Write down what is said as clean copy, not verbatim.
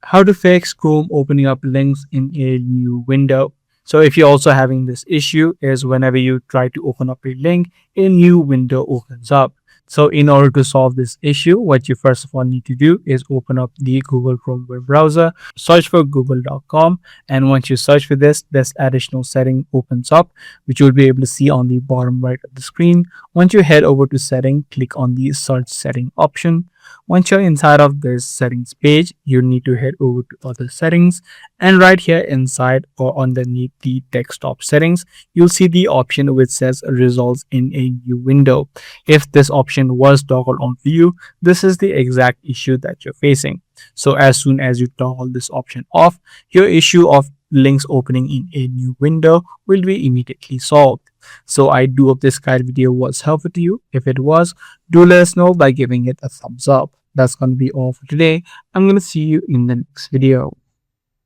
How to fix Chrome opening up links in a new window. So if you're also having this issue is whenever you try to open up a link, a new window opens up. So in order to solve this issue, what you first of all need to do is open up the Google Chrome web browser, search for google.com, and once you search for this additional setting opens up, which you'll be able to see on the bottom right of the screen. Once you head over to setting, click on the search setting option. Once you're inside of this settings page, you need to head over to other settings, and right here inside or underneath the desktop settings, you'll see the option which says results in a new window. If this option was toggled on for you, this is the exact issue that you're facing. So as soon as you toggle this option off, your issue of links opening in a new window will be immediately solved. So I do hope this guide video was helpful to you. If it was, do let us know by giving it a thumbs up. That's going to be all for today. I'm going to see you in the next video.